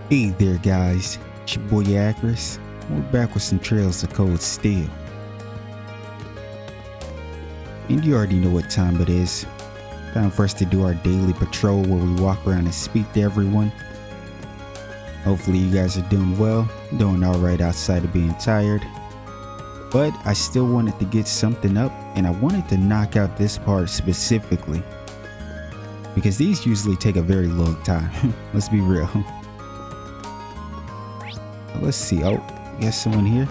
Hey there guys, it's your boy Acris. We're back with some Trails of Cold Steel. And you already know what time it is. Time for us to do our daily patrol where we walk around and speak to everyone. Hopefully you guys are doing well, doing alright outside of being tired. But I still wanted to get something up, and I wanted to knock out this part specifically, because these usually take a very long time. Let's be real. Let's see. Oh, we got someone here.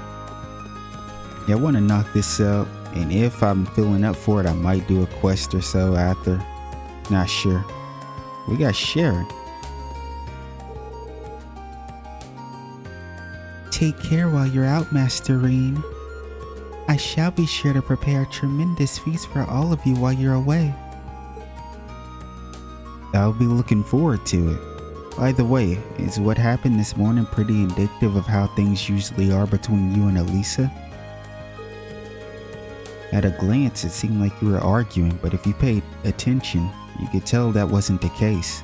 Yeah, I want to knock this out, and if I'm feeling up for it, I might do a quest or so after. Not sure. We got Sharon. Take care while you're out, Master Reen. I shall be sure to prepare a tremendous feast for all of you while you're away. I'll be looking forward to it. By the way, is what happened this morning pretty indicative of how things usually are between you and Elisa? At a glance, it seemed like you were arguing, but if you paid attention, you could tell that wasn't the case.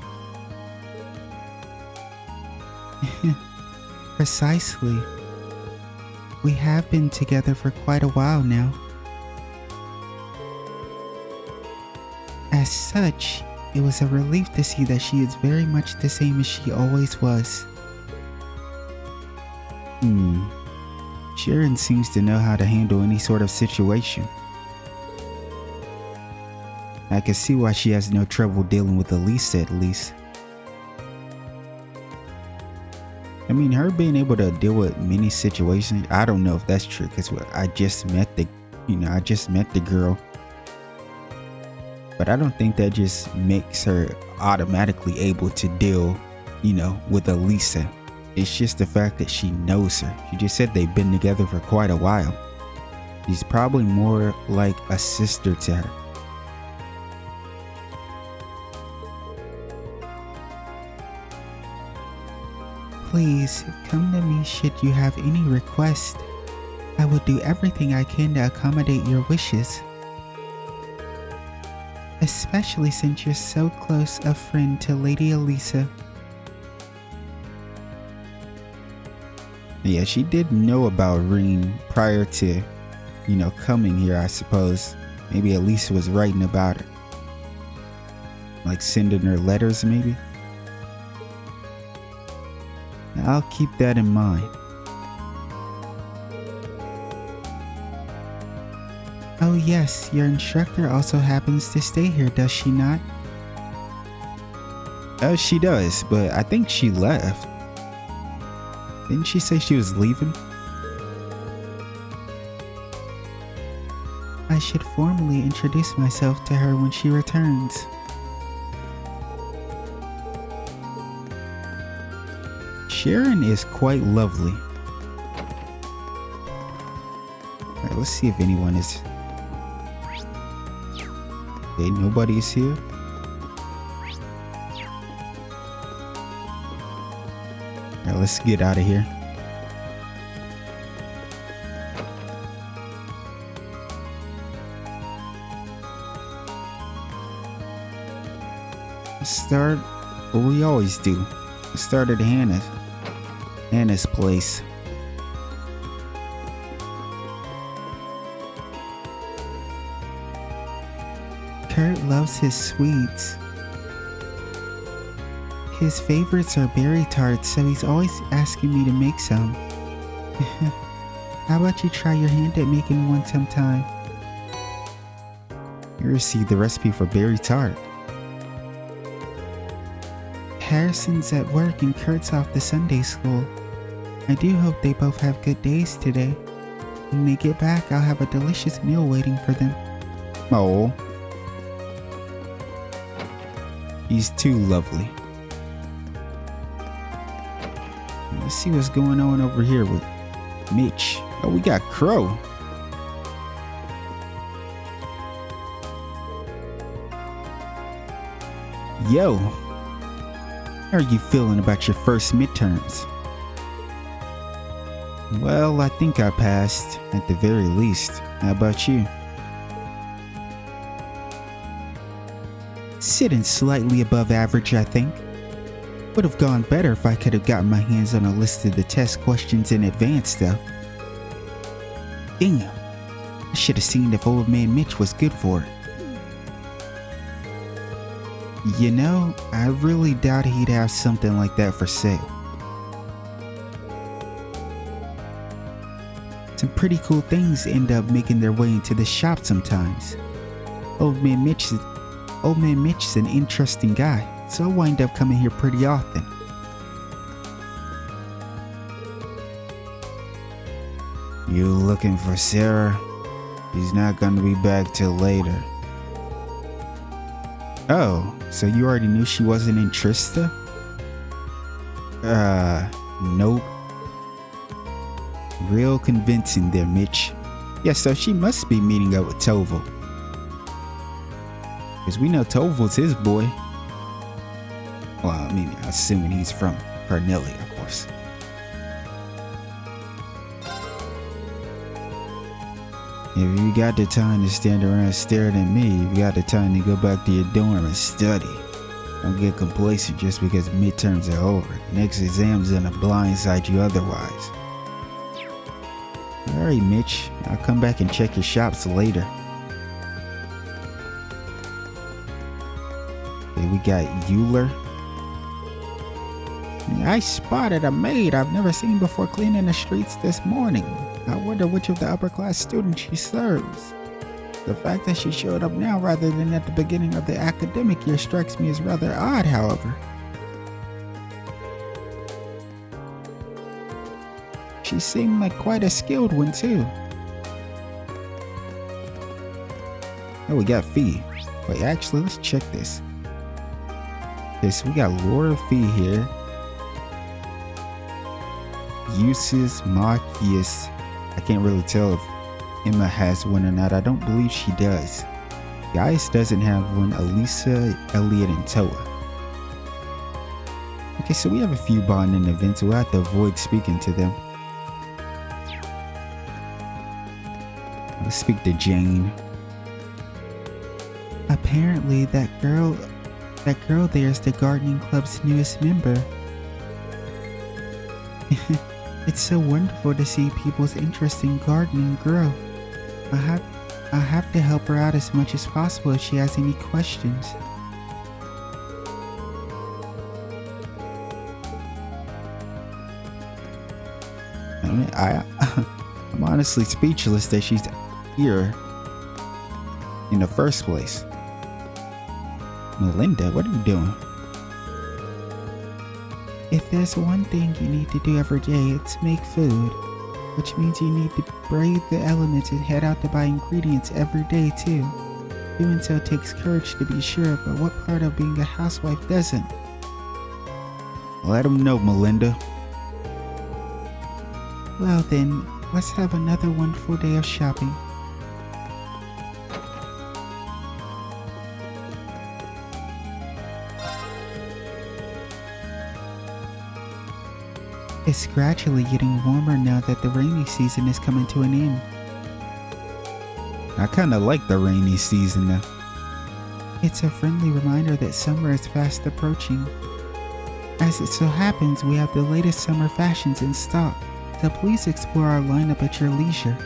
Precisely. We have been together for quite a while now. As such, it was a relief to see that she is very much the same as she always was. Sharon seems to know how to handle any sort of situation. I can see why she has no trouble dealing with Elisa, at least. I mean, her being able to deal with many situations, I don't know if that's true, because I just met the girl. But I don't think that just makes her automatically able to deal, with Elisa. It's just the fact that she knows her. She just said they've been together for quite a while. She's probably more like a sister to her. Please, come to me should you have any request. I will do everything I can to accommodate your wishes. Especially since you're so close a friend to Lady Elisa. Yeah, she did know about Reen prior to, coming here, I suppose. Maybe Elisa was writing about her. Like sending her letters, maybe? I'll keep that in mind. Oh yes, your instructor also happens to stay here, does she not? She does, but I think she left. Didn't she say she was leaving? I should formally introduce myself to her when she returns. Sharon is quite lovely. Alright, let's see if anyone is... Okay, nobody is here. Alright, let's get out of here. Let's start what we always do. Let's start at Hannah's place. Kurt loves his sweets. His favorites are berry tarts, so he's always asking me to make some. How about you try your hand at making one sometime? You received the recipe for berry tart. Harrison's at work and Kurt's off to Sunday school. I do hope they both have good days today. When they get back, I'll have a delicious meal waiting for them. Oh. He's too lovely. Let's see what's going on over here with Mitch. Oh, we got Crow. Yo. How are you feeling about your first midterms? Well, I think I passed, at the very least. How about you? Sitting slightly above average, I think. Would have gone better if I could have gotten my hands on a list of the test questions in advance though. Damn, I should have seen if old man Mitch was good for it. You know, I really doubt he'd have something like that for sale. Some pretty cool things end up making their way into the shop sometimes. Old man Mitch's an interesting guy, so I wind up coming here pretty often. You looking for Sarah? She's not gonna be back till later. Oh, so you already knew she wasn't in Trista? Nope. Real convincing there, Mitch. Yeah, so she must be meeting up with Toval. Because we know Toval's his boy. Well, I mean, assuming he's from Cornelia, of course. If you got the time to stand around staring at me, you got the time to go back to your dorm and study. Don't get complacent just because midterms are over. The next exam's gonna blindside you otherwise. Alright, Mitch. I'll come back and check your shops later. Okay, we got Euler. I spotted a maid I've never seen before cleaning the streets this morning. I wonder which of the upper class students she serves. The fact that she showed up now rather than at the beginning of the academic year strikes me as rather odd, however. She seemed like quite a skilled one too. Oh, we got Fee. Wait, actually, let's check this. Okay, so we got Laura Fee here. Uses Marcius. I can't really tell if Emma has one or not. I don't believe she does. Gaius doesn't have one. Elisa, Elliot, and Toa. Okay, so we have a few bonding events. We'll have to avoid speaking to them. Let's speak to Jane. Apparently that girl there is the gardening club's newest member. It's so wonderful to see people's interest in gardening grow. I have to help her out as much as possible if she has any questions. I mean, I'm honestly speechless that she's here in the first place. Melinda, what are you doing? If there's one thing you need to do every day, it's make food, which means you need to brave the elements and head out to buy ingredients every day too. Doing so takes courage to be sure, but what part of being a housewife doesn't? Let them know, Melinda. Well then, let's have another wonderful day of shopping. It's gradually getting warmer now that the rainy season is coming to an end. I kinda like the rainy season now. It's a friendly reminder that summer is fast approaching. As it so happens, we have the latest summer fashions in stock, so please explore our lineup at your leisure.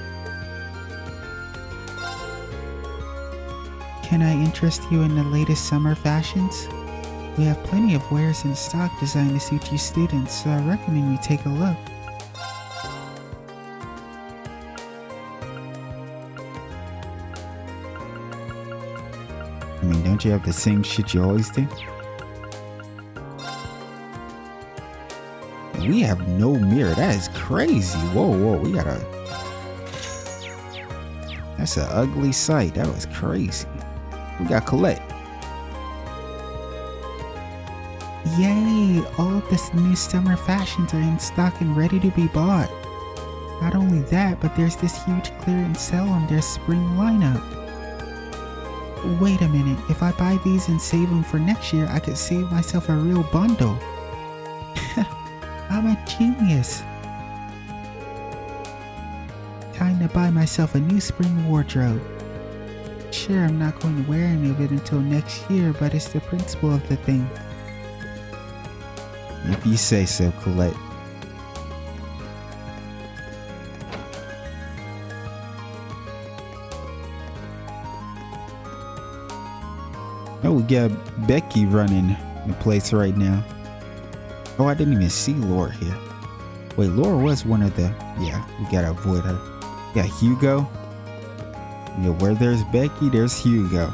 Can I interest you in the latest summer fashions? We have plenty of wares in stock designed to suit you students, so I recommend you take a look. I mean, don't you have the same shit you always do? We have no mirror. That is crazy. Whoa, we got a... That's an ugly sight. That was crazy. We got Colette. Yay! All of this new summer fashions are in stock and ready to be bought. Not only that, but there's this huge clearance sale on their spring lineup. Wait a minute, if I buy these and save them for next year, I could save myself a real bundle. I'm a genius. Time to buy myself a new spring wardrobe. Sure, I'm not going to wear any of it until next year, but it's the principle of the thing. If you say so, Colette. Oh, we got Becky running the place right now. Oh, I didn't even see Laura here. Wait, Laura was one of the... Yeah, we gotta avoid her. Yeah, Hugo. Yeah, where there's Becky, there's Hugo.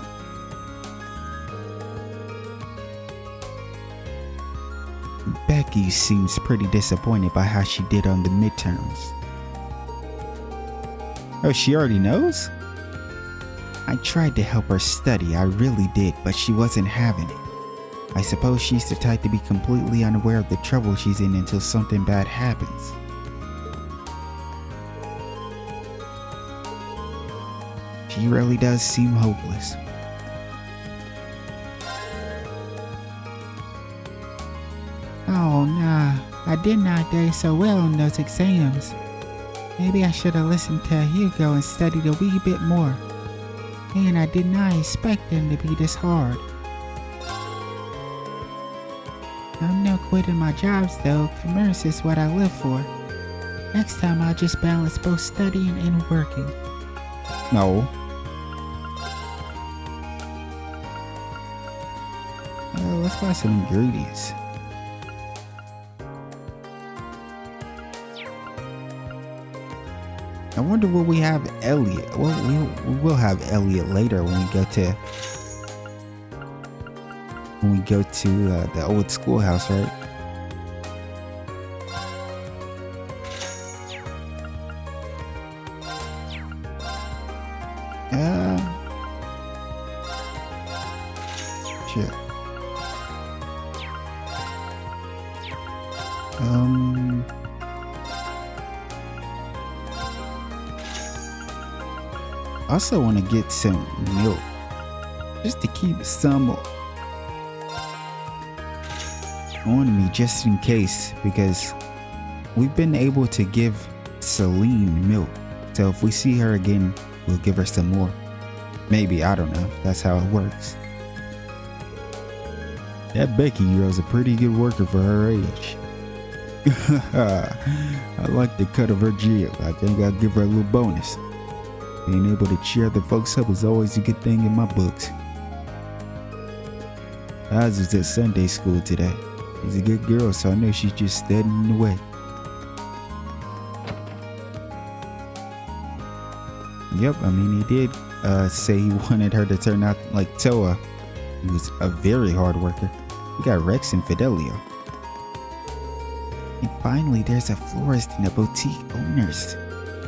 Becky seems pretty disappointed by how she did on the midterms. Oh, she already knows? I tried to help her study, I really did, but she wasn't having it. I suppose she's the type to be completely unaware of the trouble she's in until something bad happens. She really does seem hopeless. Oh nah, I did not do so well on those exams. Maybe I should have listened to Hugo and studied a wee bit more. And I did not expect them to be this hard. I'm no quitting my jobs though, commerce is what I live for. Next time I'll just balance both studying and working. No. Let's buy some ingredients. I wonder will we have Elliot? Well, we will have Elliot later when we go to the old schoolhouse, right? Sure. I also want to get some milk just to keep some on me just in case, because we've been able to give Celine milk, so if we see her again we'll give her some more. Maybe, I don't know, that's how it works. That Becky girl's a pretty good worker for her age. I like the cut of her jib. I think I'll give her a little bonus. Being able to cheer other folks up is always a good thing in my books. Oz was at Sunday school today. She's a good girl, so I know she's just studying away. Yep, I mean, he did say he wanted her to turn out like Toa. He was a very hard worker. We got Rex and Fidelio. And finally, there's a florist and a boutique owners.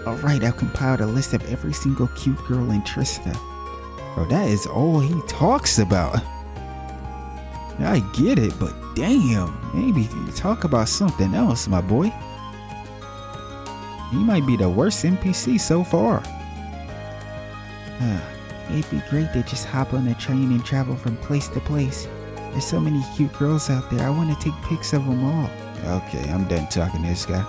Alright, I've compiled a list of every single cute girl in Trista. Bro, that is all he talks about. I get it, but damn, maybe you talk about something else, my boy. He might be the worst NPC so far. It'd be great to just hop on a train and travel from place to place. There's so many cute girls out there, I want to take pics of them all. Okay, I'm done talking to this guy.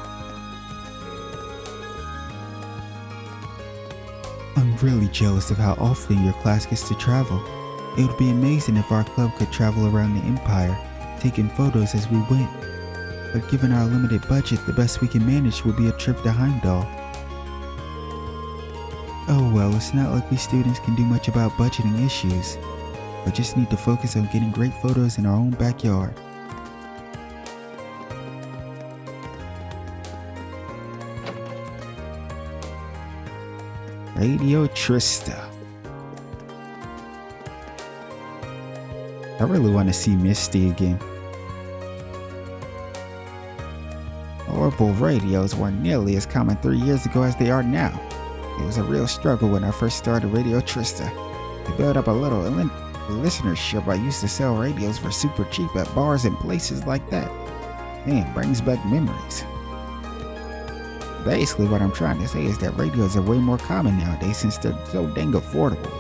I'm really jealous of how often your class gets to travel. It would be amazing if our club could travel around the Empire, taking photos as we went. But given our limited budget, the best we can manage would be a trip to Heimdall. Oh well, it's not like we students can do much about budgeting issues. We just need to focus on getting great photos in our own backyard. Radio Trista. I really want to see Misty again. Horrible radios weren't nearly as common 3 years ago as they are now. It was a real struggle when I first started Radio Trista. To build up a little listenership, I used to sell radios for super cheap at bars and places like that. Man, brings back memories. Basically, what I'm trying to say is that radios are way more common nowadays since they're so dang affordable.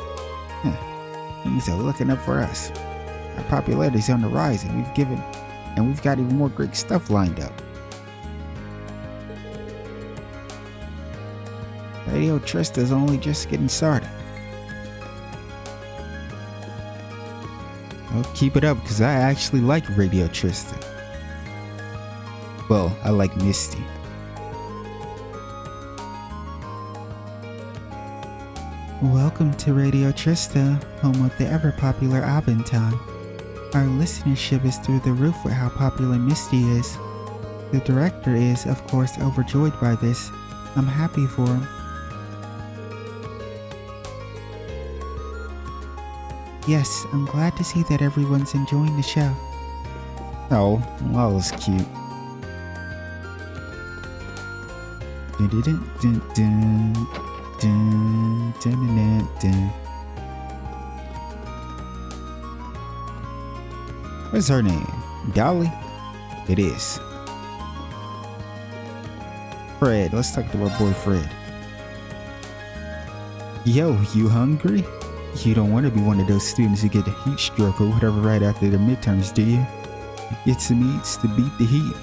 Things are looking up for us. Our popularity's on the rise, and we've got even more great stuff lined up. Radio Trista's only just getting started. Well, keep it up, because I actually like Radio Trista. Well, I like Misty. Welcome to Radio Trista, home of the ever-popular Abenton. Our listenership is through the roof with how popular Misty is. The director is, of course, overjoyed by this. I'm happy for him. Yes, I'm glad to see that everyone's enjoying the show. Oh, that was cute. Dun, dun, dun, dun, dun, dun, dun, dun. What's her name? Dolly? It is. Fred, let's talk to our boy Fred. Yo, you hungry? You don't want to be one of those students who get a heat stroke or whatever right after their midterms, do you? Get some eats to beat the heat.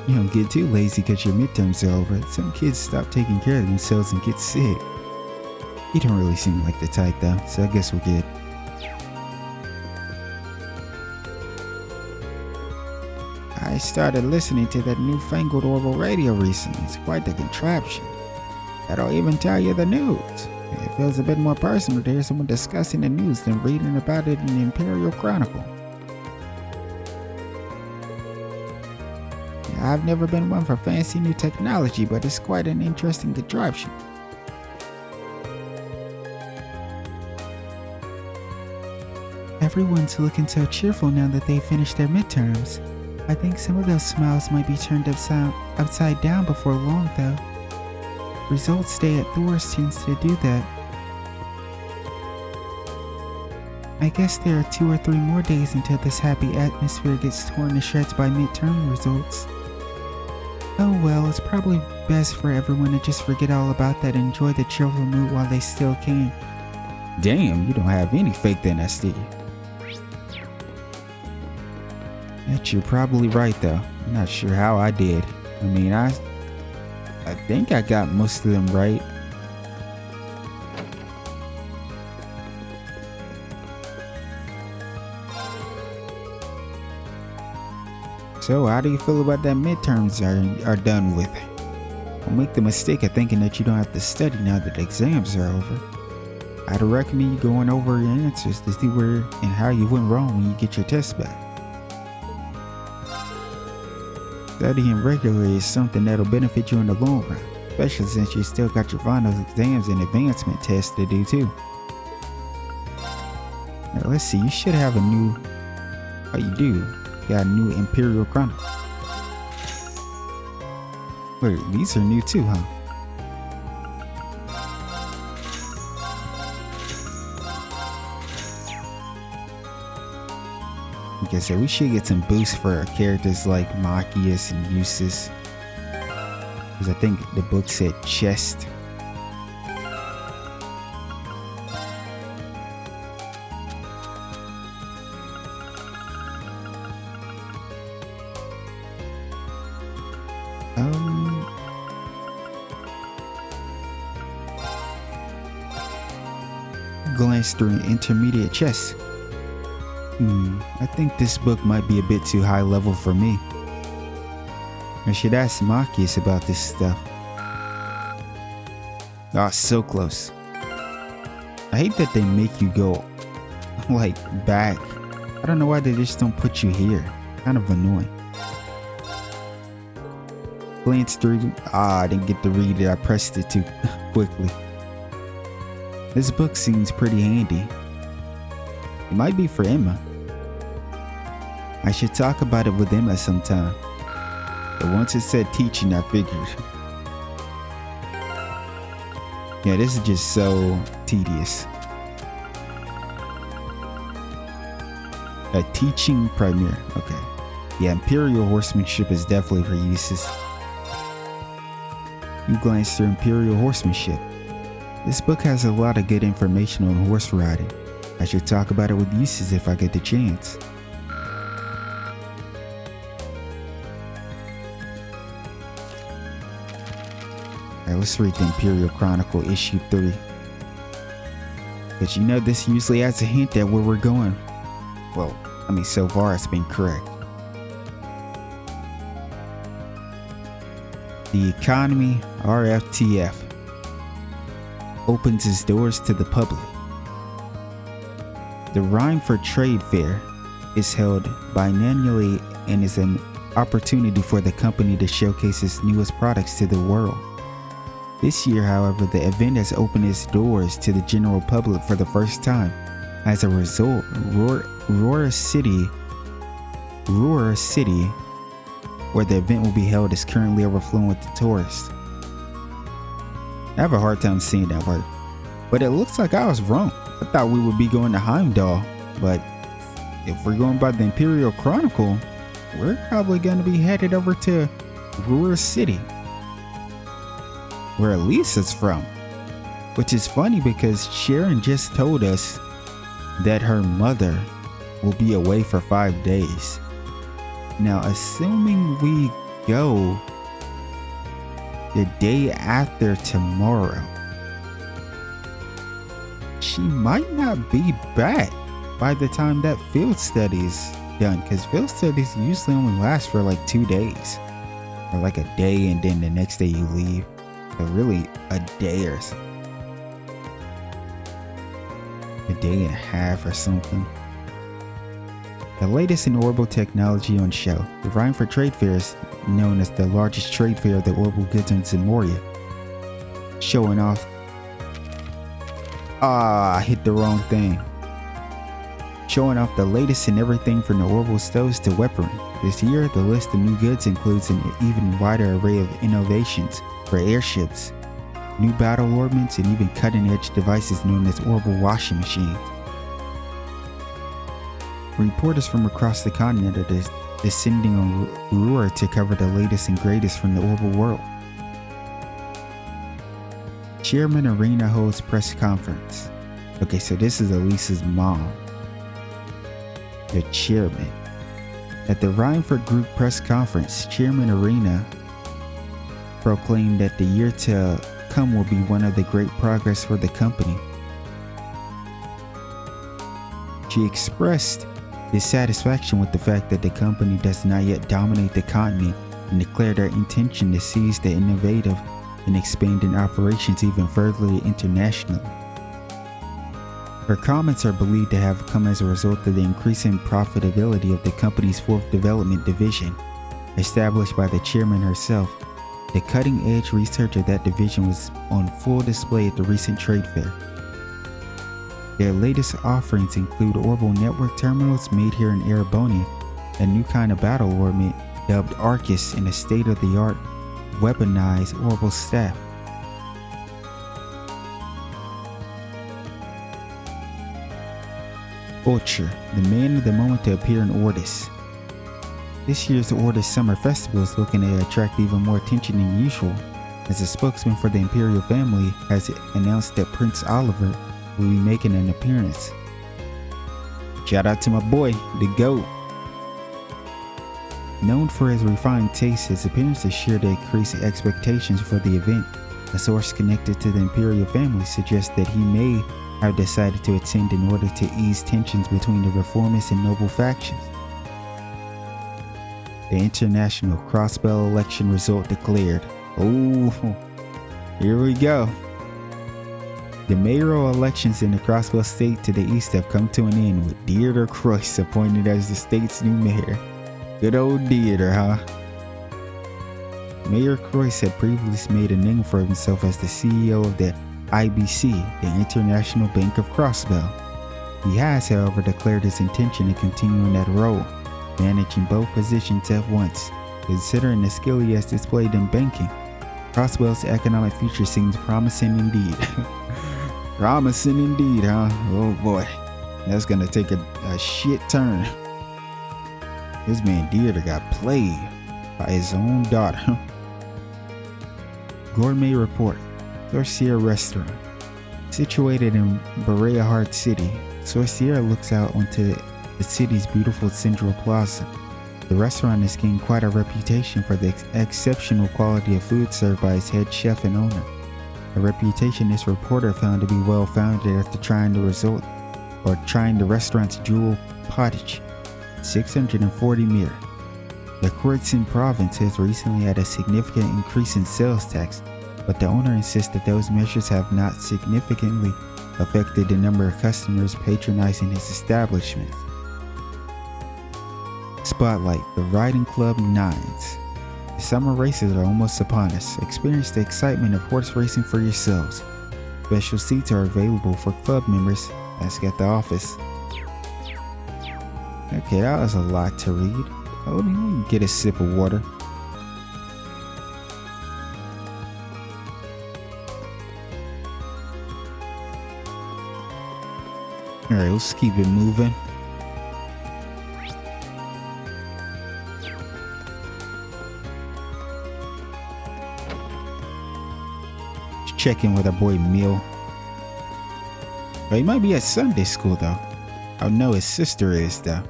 You don't get too lazy because your midterms are over. Some kids stop taking care of themselves and get sick. You don't really seem like the type though, so I guess we're good. I started listening to that newfangled Orville radio recently. It's quite the contraption. I don't even tell you the news. It feels a bit more personal to hear someone discussing the news than reading about it in the Imperial Chronicle. I've never been one for fancy new technology, but it's quite an interesting contraption. Everyone's looking so cheerful now that they finished their midterms. I think some of those smiles might be turned upside down before long, though. Results day at Thor's tends to do that. I guess there are 2 or 3 more days until this happy atmosphere gets torn to shreds by midterm results. Oh well, it's probably best for everyone to just forget all about that and enjoy the cheerful mood while they still can. Damn, you don't have any faith in us, do you? That you're probably right though. I'm not sure how I did. I mean, I think I got most of them right. So how do you feel about that midterms are done with? Don't make the mistake of thinking that you don't have to study now that the exams are over. I'd recommend you going over your answers to see where and how you went wrong when you get your test back. Studying regularly is something that'll benefit you in the long run, especially since you still got your final exams and advancement tests to do too. Now let's see, you should have a new, oh you do, got a new Imperial Chronicle. Wait, these are new too, huh? Like I said, we should get some boosts for our characters like Machias and Eustace. Because I think the book said chest. Glance through an intermediate chest. I think this book might be a bit too high level for me. I should ask Machias about this stuff. Ah, so close. I hate that they make you go, like, back. I don't know why they just don't put you here. Kind of annoying. Glance through. I didn't get to read it. I pressed it too quickly. This book seems pretty handy. It might be for Emma. I should talk about it with Emma sometime. But once it said teaching, I figured. Yeah, this is just so tedious. A teaching primer. Okay. Yeah, Imperial Horsemanship is definitely for uses. You glance through Imperial Horsemanship. This book has a lot of good information on horse riding. I should talk about it with Eustace if I get the chance. Alright, let's read the Imperial Chronicle issue 3. But you know, this usually has a hint at where we're going. Well, I mean, so far it's been correct. The economy, RFTF, opens its doors to the public. The Rhineford Trade Fair is held biennially and is an opportunity for the company to showcase its newest products to the world. This year, however, the event has opened its doors to the general public for the first time. As a result, Roar City, where the event will be held, is currently overflowing with the tourists. I have a hard time seeing that word, but it looks like I was wrong. I thought we would be going to Heimdall, but if we're going by the Imperial Chronicle, we're probably going to be headed over to Roar City, where Elisa's from. Which is funny because Sharon just told us that her mother will be away for 5 days. Now, assuming we go the day after tomorrow, she might not be back by the time that field study's done, because field studies usually only last for like 2 days, or like a day and then the next day you leave. So really a day or a day and a half or something. The latest in Orbital technology on show, the Rhineford Trade Fair is known as the largest trade fair of the Orbital goods in Zemoria, showing off. I hit the wrong thing. Showing off the latest in everything from the Orbital stoves to weaponry. This year, the list of new goods includes an even wider array of innovations for airships, new battle orbments, and even cutting-edge devices known as Orbital washing machines. Reporters from across the continent are descending on Roar to cover the latest and greatest from the Orbital world. Chairman Arena holds press conference. Okay, so this is Elisa's mom, the chairman. At the Rhineford Group press conference, Chairman Arena proclaimed that the year to come will be one of the great progress for the company. She expressed dissatisfaction with the fact that the company does not yet dominate the continent and declared her intention to seize the innovative and expanding operations even further internationally. Her comments are believed to have come as a result of the increasing profitability of the company's fourth development division, established by the chairman herself. The cutting-edge research of that division was on full display at the recent trade fair. Their latest offerings include orbital network terminals made here in Ereboni, a new kind of battle orbment dubbed Arcus, and a state-of-the-art weaponized orbital staff. Ultra, the man of the moment to appear in Ordis. This year's Ordis Summer Festival is looking to attract even more attention than usual, as a spokesman for the Imperial family has announced that Prince Oliver will be making an appearance. Shout out to my boy, the GOAT. Known for his refined taste, his appearance is sure to increase expectations for the event. A source connected to the Imperial family suggests that he may have decided to attend in order to ease tensions between the reformist and noble factions. The international crossbell election result declared. Oh, here we go. The mayoral elections in the Crossbell state to the east have come to an end, with Deirdre Croyce appointed as the state's new mayor. Good old Deirdre, huh? Mayor Croyce had previously made a name for himself as the CEO of the IBC, the International Bank of Crossbell. He has, however, declared his intention to continue in that role, managing both positions at once. Considering the skill he has displayed in banking, Crossbell's economic future seems promising indeed. Promising indeed, huh? Oh boy, that's gonna take a shit turn. This man Deirdre got played by his own daughter. Gourmet report. Sorcier Restaurant. Situated in Berea Heart City, Sorcier looks out onto the city's beautiful Central Plaza. The restaurant has gained quite a reputation for the exceptional quality of food served by its head chef and owner. A reputation this reporter found to be well founded after trying the restaurant's jewel pottage, 640 mir. The Khorasan province has recently had a significant increase in sales tax, but the owner insists that those measures have not significantly affected the number of customers patronizing his establishment. Spotlight, the Riding Club Nines. The summer races are almost upon us. Experience the excitement of horse racing for yourselves. Special seats are available for club members. Ask at the office. Okay, that was a lot to read. Let me get a sip of water. Alright, let's keep it moving. Check in with our boy Mill. Oh, he might be at Sunday school though. I know his sister is though.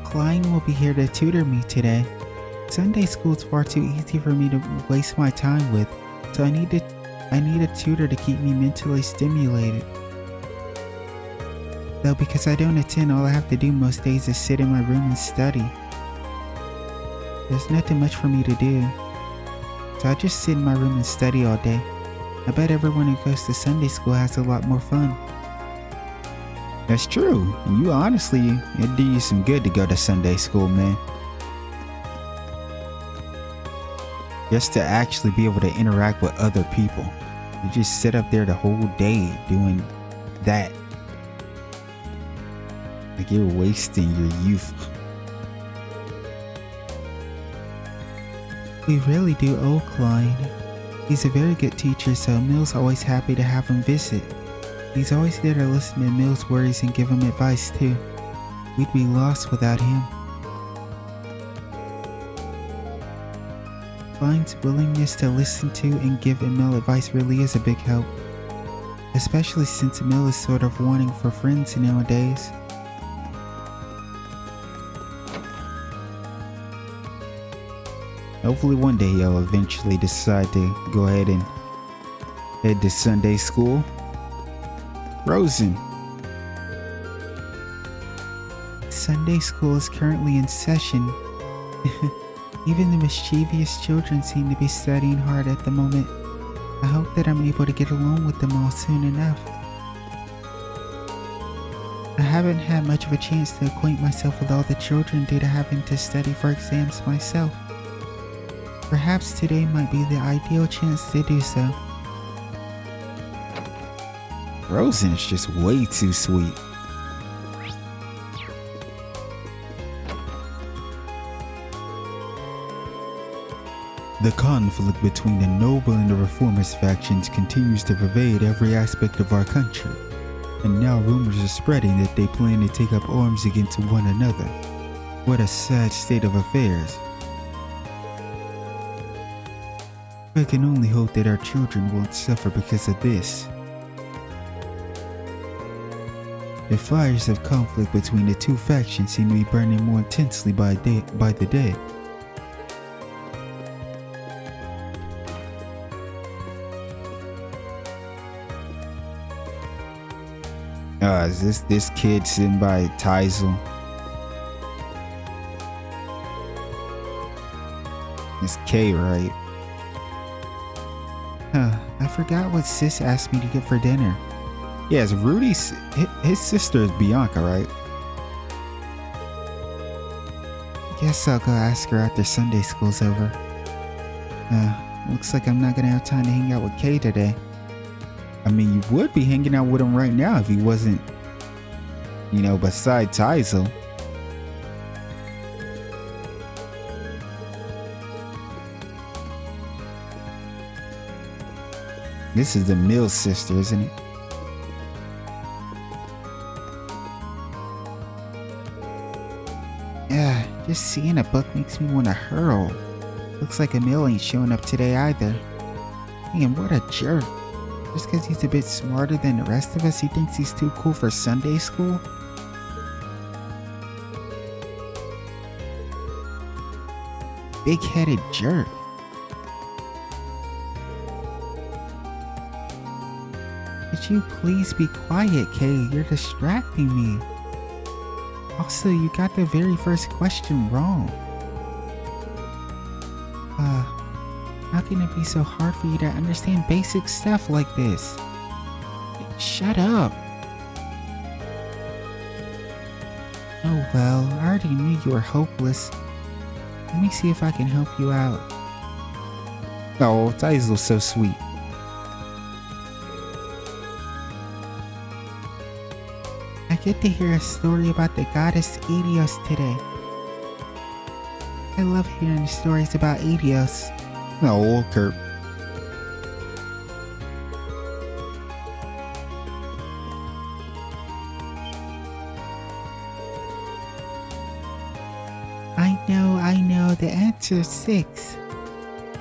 Klein will be here to tutor me today. Sunday school is far too easy for me to waste my time with, so I need a tutor to keep me mentally stimulated. Though because I don't attend, all I have to do most days is sit in my room and study. There's nothing much for me to do, so I just sit in my room and study all day. I bet everyone who goes to Sunday school has a lot more fun. That's true. And you honestly, it'd do you some good to go to Sunday school, man. Just to actually be able to interact with other people. You just sit up there the whole day doing that. Like you're wasting your youth. We really do owe Klein. He's a very good teacher, so Mill's always happy to have him visit. He's always there to listen to Mill's worries and give him advice too. We'd be lost without him. Klein's willingness to listen to and give Emil advice really is a big help. Especially since Emil is sort of wanting for friends nowadays. Hopefully one day he'll eventually decide to go ahead and head to Sunday school. Rosen. Sunday school is currently in session. Even the mischievous children seem to be studying hard at the moment. I hope that I'm able to get along with them all soon enough. I haven't had much of a chance to acquaint myself with all the children due to having to study for exams myself. Perhaps today might be the ideal chance to do so. Rosen is just way too sweet. The conflict between the noble and the reformers factions continues to pervade every aspect of our country, and now rumors are spreading that they plan to take up arms against one another. What a sad state of affairs. I can only hope that our children won't suffer because of this. The fires of conflict between the two factions seem to be burning more intensely by the day. Is this kid sitting by ŞÄLLOve? It's K, right? I forgot what Sis asked me to get for dinner. Yes, Rudy's his sister is Bianca, right? Guess I'll go ask her after Sunday school's over. Looks like I'm not gonna have time to hang out with Kay today. I mean, you would be hanging out with him right now if he wasn't, you know, beside ŞÄLLOve. This is the Mills sister, isn't it? Yeah, just seeing a book makes me want to hurl. Looks like Emil ain't showing up today either. Man, what a jerk. Just because he's a bit smarter than the rest of us, he thinks he's too cool for Sunday school? Big-headed jerk. It Could you please be quiet, Kay? You're distracting me. Also, you got the very first question wrong. How can it be so hard for you to understand basic stuff like this? Shut up. Oh well, I already knew you were hopeless. Let me see if I can help you out. Oh, Taizo's so sweet. I get to hear a story about the goddess Adios today. I love hearing stories about Adios. No, Kurt. I know, the answer's 6.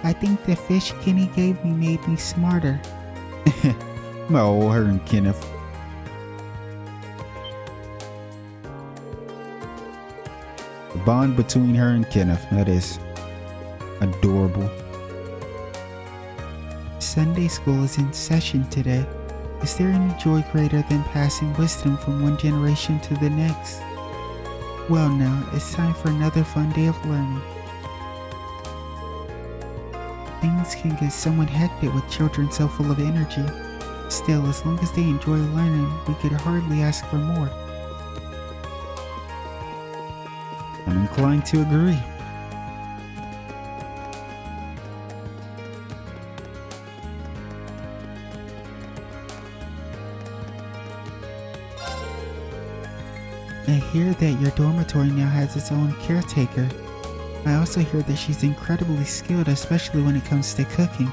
I think the fish Kenny gave me made me smarter. No, her and Kenneth. The bond between her and Kenneth, that is adorable. Sunday school is in session today. Is there any joy greater than passing wisdom from one generation to the next? Well now, it's time for another fun day of learning. Things can get somewhat hectic with children so full of energy. Still, as long as they enjoy learning, we could hardly ask for more. I'm inclined to agree. I hear that your dormitory now has its own caretaker. I also hear that she's incredibly skilled, especially when it comes to cooking.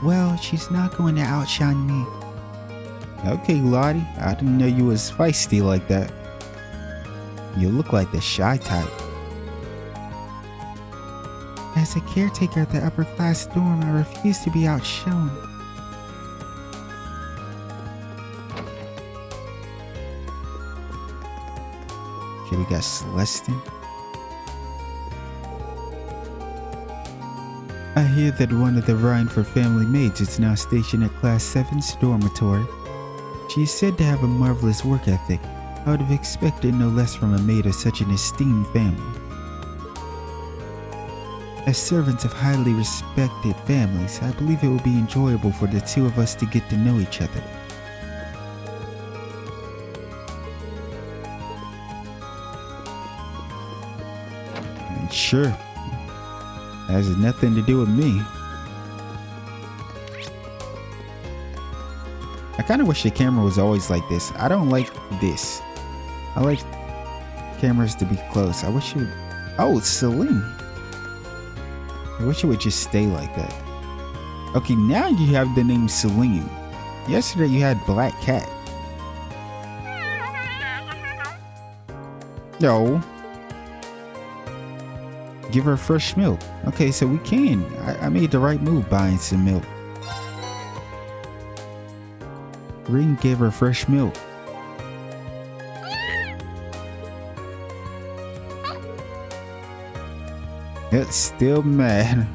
Well, she's not going to outshine me. Okay, Lottie, I didn't know you was feisty like that. You look like the shy type. As a caretaker at the upper class dorm, I refuse to be outshone. Okay, we got Celestine. I hear that one of the Rhineford family maids is now stationed at Class 7's dormitory. She is said to have a marvelous work ethic. I would have expected no less from a maid of such an esteemed family. As servants of highly respected families, I believe it will be enjoyable for the two of us to get to know each other. Sure. Has nothing to do with me. I kind of wish the camera was always like this. I don't like this. I like cameras to be close. I wish it would... Oh, it's Celine. I wish it would just stay like that. Okay, now you have the name Celine. Yesterday you had Black Cat. No. Give her fresh milk. Okay, so we can. I made the right move buying some milk. Ring gave her fresh milk. It's still mad.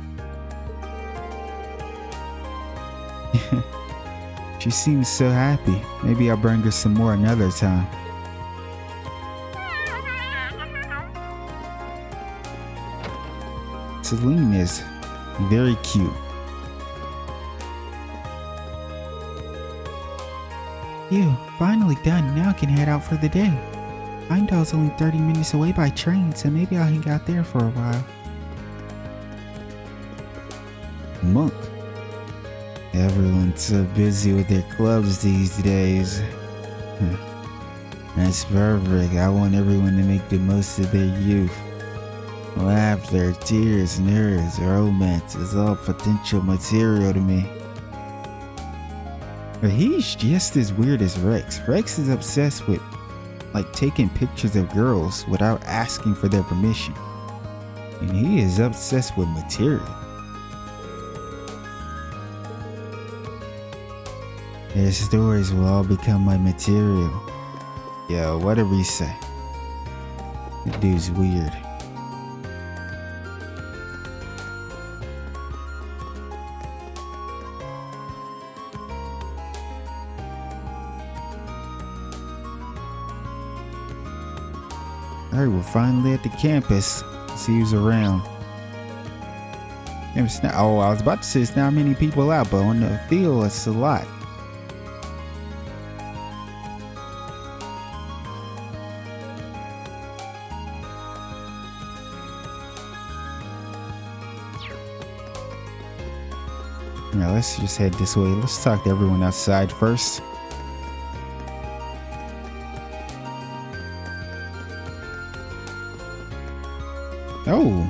She seems so happy. Maybe I'll bring her some more another time. Celine is very cute. Phew, finally done. Now I can head out for the day. Heimdall's only 30 minutes away by train, so maybe I'll hang out there for a while. Monk. Everyone's so busy with their clubs these days. That's perfect. I want everyone to make the most of their youth. Laughter, tears, nerves, romance is all potential material to me. But he's just as weird as Rex. Rex is obsessed with, like, taking pictures of girls without asking for their permission. And he is obsessed with material. Their stories will all become my material. Yo, whatever you say. That dude's weird. Alright, we're finally at the campus. Let's see who's around. It's not, oh, I was about to say it's not many people out, but on the field, it's a lot. Now let's just head this way. Let's talk to everyone outside first. Oh.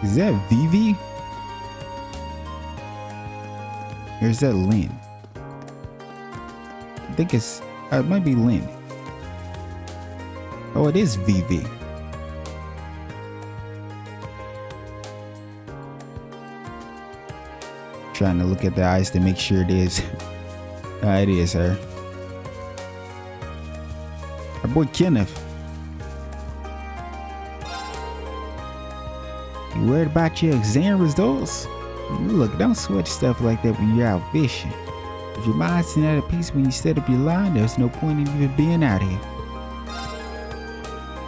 Is that Vivi? Or is that Lynn? I think it might be Lynn. Oh, it is Vivi. Trying to look at the eyes to make sure it is. It is her. Our boy Kenneth. You worried about your exam results? Look, don't sweat stuff like that when you're out fishing. If your mind's not at peace when you set up your line, there's no point in even being out here.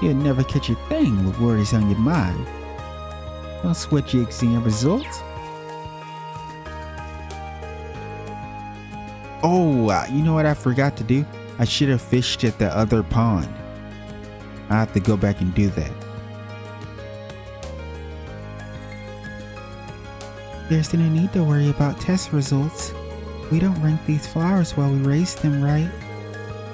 You'll never catch a thing with worries on your mind. Don't sweat your exam results. Oh, you know what I forgot to do? I should have fished at the other pond. I have to go back and do that. There's no need to worry about test results. We don't rank these flowers while we raise them, right?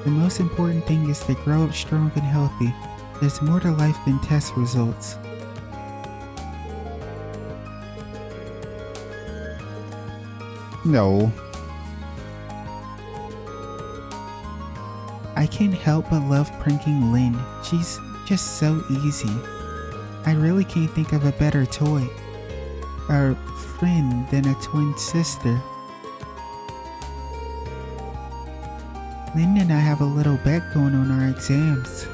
The most important thing is to grow up strong and healthy. There's more to life than test results. No. I can't help but love pranking Lynn. She's just so easy. I really can't think of a better toy or friend than a twin sister. Lynn and I have a little bet going on our exams.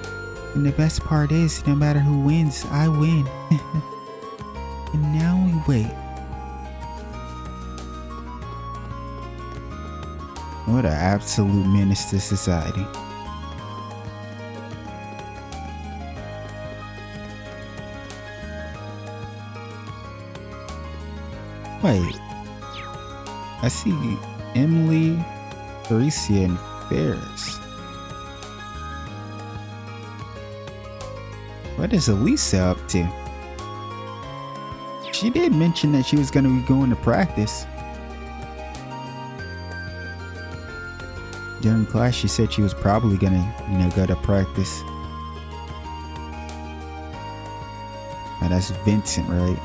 And the best part is, no matter who wins, I win. And now we wait. What an absolute menace to society. Wait, I see Emily, Teresa, and Ferris. What is Elisa up to? She did mention that she was going to be going to practice. During class, she said she was probably going to, go to practice. Now that's Vincent, right?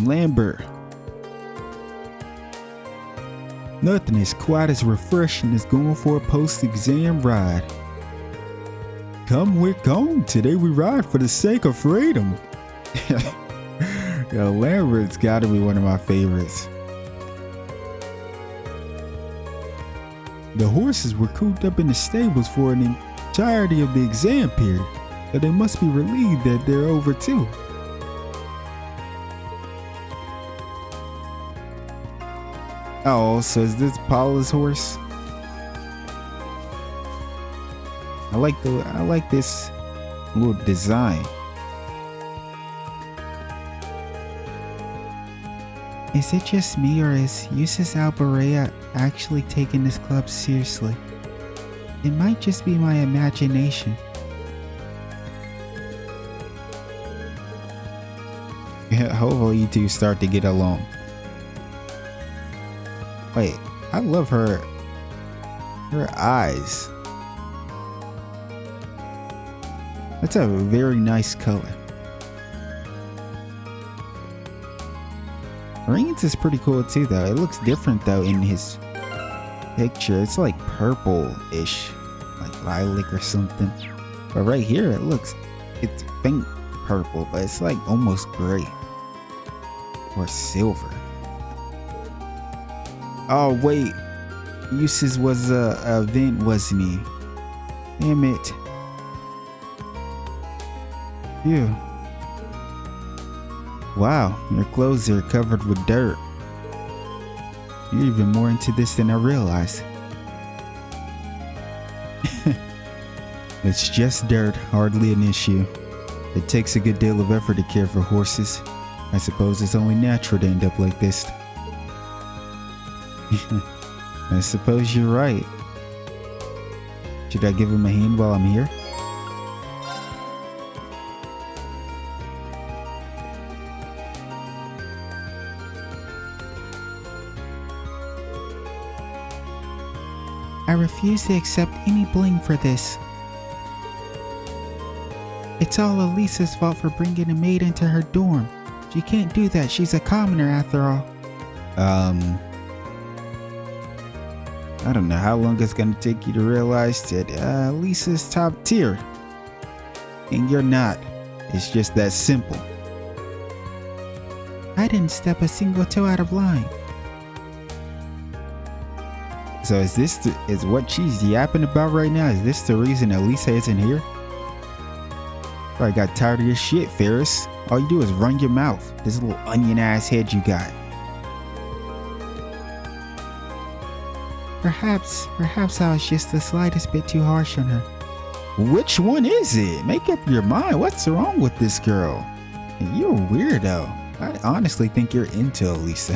Lambert. Nothing is quite as refreshing as going for a post-exam ride. Come, we're gone. Today we ride for the sake of freedom. Yo, Lambert's gotta be one of my favorites. The horses were cooped up in the stables for an entirety of the exam period, but they must be relieved that they're over too. Oh, so is this Paula's horse? I like this little design. Is it just me, or is Eustace Alberea actually taking this club seriously? It might just be my imagination. Yeah, hopefully you two start to get along. Wait, I love her eyes. That's a very nice color. Reigns is pretty cool too though. It looks different though in his picture. It's like purple-ish, like lilac or something. But right here it's faint purple, but it's like almost gray or silver. Oh wait, Eustace was a event, wasn't he? Damn it. Yeah. Wow, your clothes are covered with dirt. You're even more into this than I realized. It's just dirt, hardly an issue. It takes a good deal of effort to care for horses. I suppose it's only natural to end up like this. I suppose you're right. Should I give him a hand while I'm here? I refuse to accept any blame for this. It's all Elisa's fault for bringing a maid into her dorm. She can't do that. She's a commoner after all. I don't know how long it's gonna take you to realize that Lisa's top tier. And you're not. It's just that simple. I didn't step a single toe out of line. So is what she's yapping about right now? Is this the reason Elisa isn't here? I got tired of your shit, Ferris. All you do is run your mouth. This little onion ass head you got. Perhaps I was just the slightest bit too harsh on her. Which one is it? Make up your mind. What's wrong with this girl? You're a weirdo. I honestly think you're into Elisa.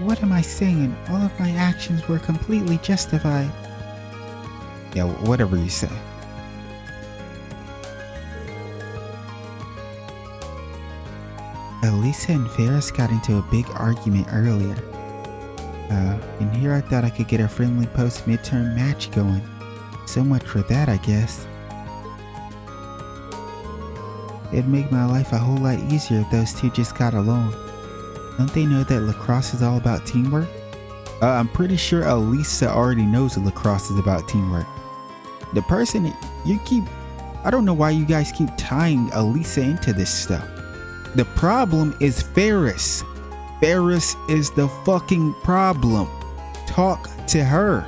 What am I saying? All of my actions were completely justified. Yeah, whatever you say. Elisa and Ferris got into a big argument earlier. And here I thought I could get a friendly post-midterm match going. So much for that, I guess. It'd make my life a whole lot easier if those two just got along. Don't they know that lacrosse is all about teamwork? I'm pretty sure Elisa already knows that lacrosse is about teamwork. The person I don't know why you guys keep tying Elisa into this stuff. The problem is Ferris. Ferris is the fucking problem. Talk to her.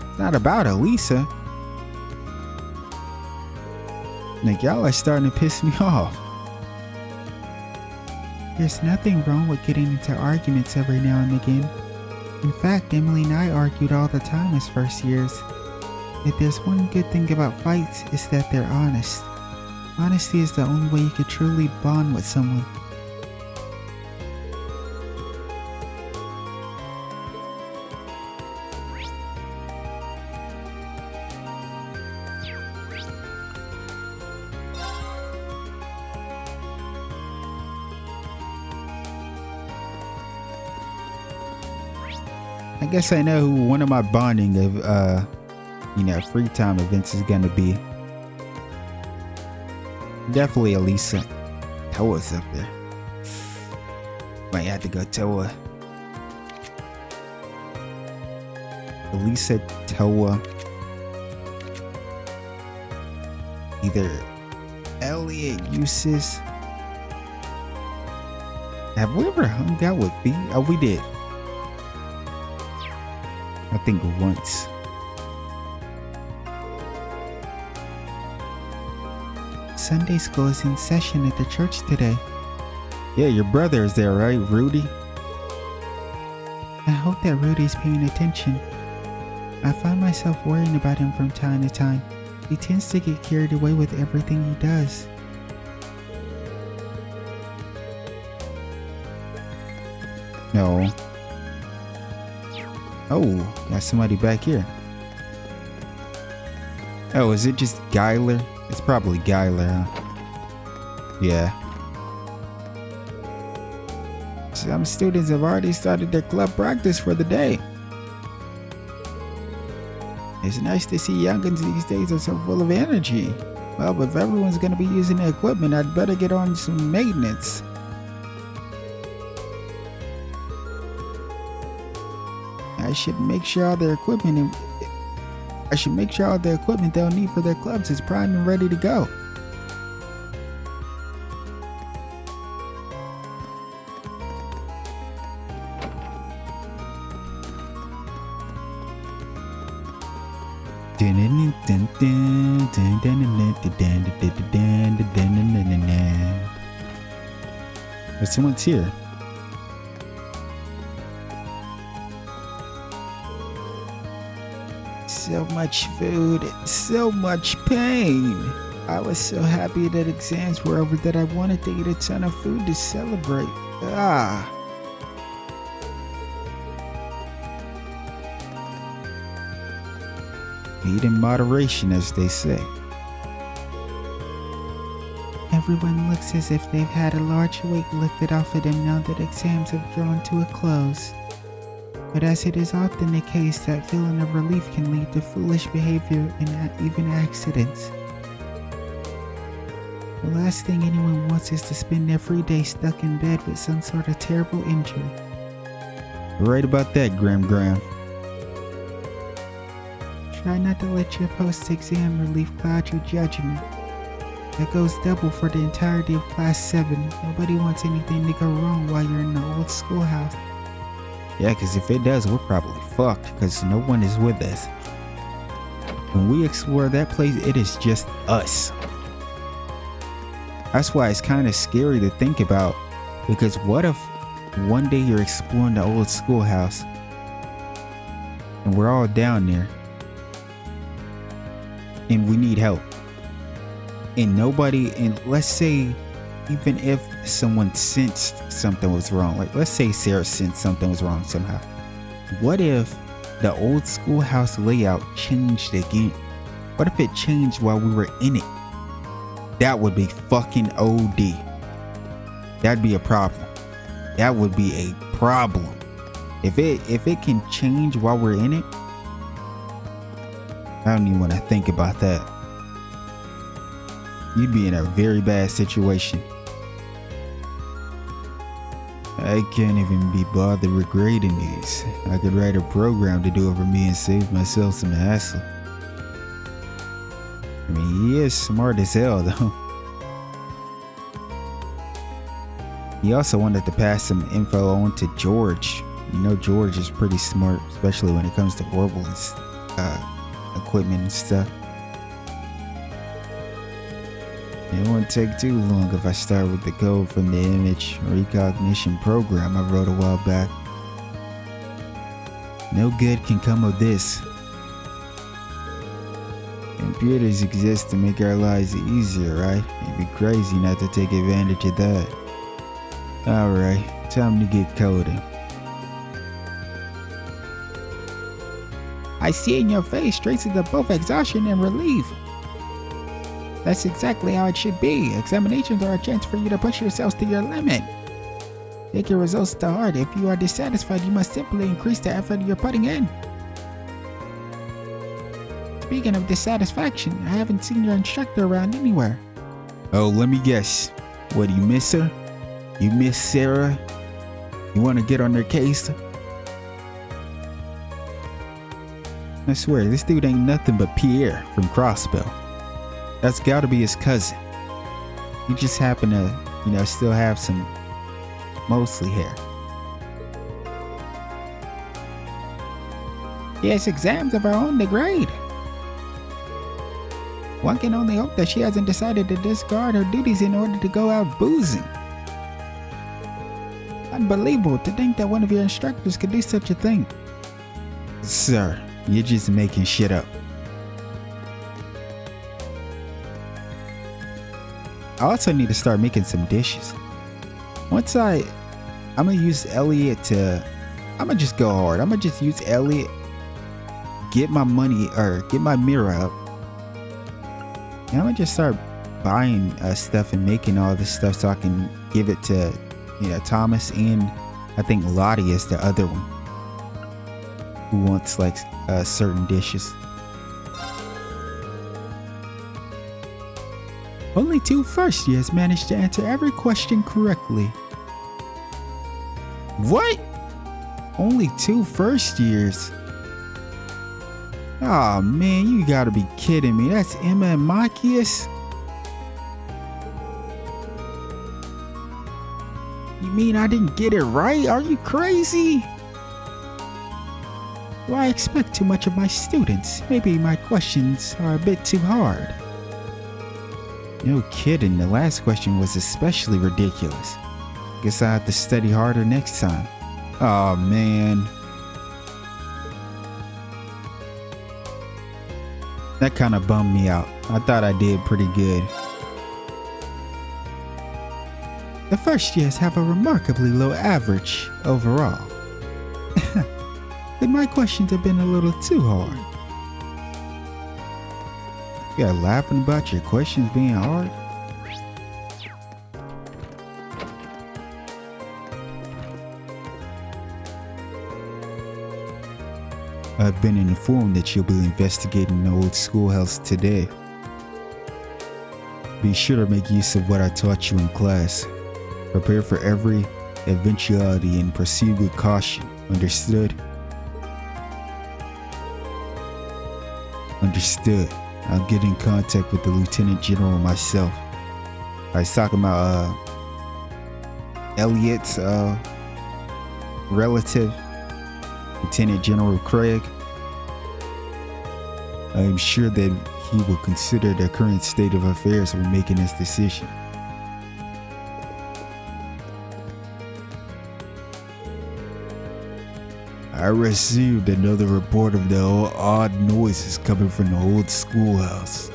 It's not about Elisa. Like, y'all are starting to piss me off. There's nothing wrong with getting into arguments every now and again. In fact, Emily and I argued all the time as first years. If there's one good thing about fights, it's that they're honest. Honesty is the only way you could truly bond with someone. I guess I know who one of my bonding of free time events is gonna be. Definitely Elisa. Toa's up there. Might have to go Toa. Elisa, Toa. Either Elliot, Eustace. Have we ever hung out with B? Oh, we did. I think once. Sunday school is in session at the church today. Yeah, your brother is there, right, Rudy? I hope that Rudy's paying attention. I find myself worrying about him from time to time. He tends to get carried away with everything he does. No. Oh, got somebody back here. Oh, is it just Guyler? It's probably Guyler, huh? Yeah. Some students have already started their club practice for the day. It's nice to see youngins these days are so full of energy. Well, if everyone's gonna be using the equipment, I'd better get on some maintenance. I should make sure all the equipment they'll need for their clubs is primed and ready to go. But someone's here. So much food, so much pain. I was so happy that exams were over that I wanted to eat a ton of food to celebrate. Eat in moderation, as they say. Everyone looks as if they've had a large weight lifted off of them now that exams have drawn to a close. But as it is often the case, that feeling of relief can lead to foolish behavior and even accidents. The last thing anyone wants is to spend their free day stuck in bed with some sort of terrible injury. You're right about that, Graham. Try not to let your post-exam relief cloud your judgment. That goes double for the entirety of Class 7. Nobody wants anything to go wrong while you're in the old schoolhouse. Yeah, because if it does, we're probably fucked because no one is with us. When we explore that place, it is just us. That's why it's kind of scary to think about, because what if one day you're exploring the old schoolhouse and we're all down there and we need help, and nobody, and let's say even if someone sensed something was wrong, like let's say Sarah sensed something was wrong somehow, what if the old schoolhouse layout changed again? What if it changed while we were in it? That would be fucking OD. That'd be a problem. That would be a problem. If it can change while we're in it, I don't even want to think about that. You'd be in a very bad situation. I can't even be bothered with grading these. I could write a program to do over me and save myself some hassle. I mean, he is smart as hell though. He also wanted to pass some info on to George. You know George is pretty smart, especially when it comes to orbital equipment and stuff. It won't take too long if I start with the code from the image recognition program I wrote a while back. No good can come of this. Computers exist to make our lives easier, right? It'd be crazy not to take advantage of that. Alright, time to get coding. I see in your face traces of both exhaustion and relief. That's exactly how it should be. Examinations are a chance for you to push yourselves to your limit. Take your results to heart. If you are dissatisfied, you must simply increase the effort you're putting in. Speaking of dissatisfaction, I haven't seen your instructor around anywhere. Oh, let me guess. What, you miss her? You miss Sarah? You want to get on their case? I swear, this dude ain't nothing but Pierre from Crossbow. That's gotta be his cousin. He just happen to, still have some mostly hair. She has exams of her own to grade. One can only hope that she hasn't decided to discard her duties in order to go out boozing. Unbelievable to think that one of your instructors could do such a thing. Sir, you're just making shit up. I also need to start making some dishes. Once I'm gonna use Elliot to, I'm gonna just go hard. I'm gonna just use Elliot, get my money, or get my mirror up. And I'm gonna just start buying stuff and making all this stuff so I can give it to, Thomas, and I think Lottie is the other one who wants like certain dishes. Only 2 first years managed to answer every question correctly. What? Only 2 first years? Oh man, you gotta be kidding me. That's Emma and Machias? You mean I didn't get it right? Are you crazy? Well, I expect too much of my students. Maybe my questions are a bit too hard. No kidding, the last question was especially ridiculous. Guess I have to study harder next time. Oh man. That kind of bummed me out. I thought I did pretty good. The first years have a remarkably low average overall. Then my questions have been a little too hard. You got laughing about your questions being hard? I've been informed that you'll be investigating the old schoolhouse today. Be sure to make use of what I taught you in class. Prepare for every eventuality and proceed with caution. Understood? Understood. I'll get in contact with the Lieutenant General myself. I was talking about Elliot's relative, Lieutenant General Craig. I am sure that he will consider the current state of affairs when making his decision. I received another report of the odd noises coming from the old schoolhouse.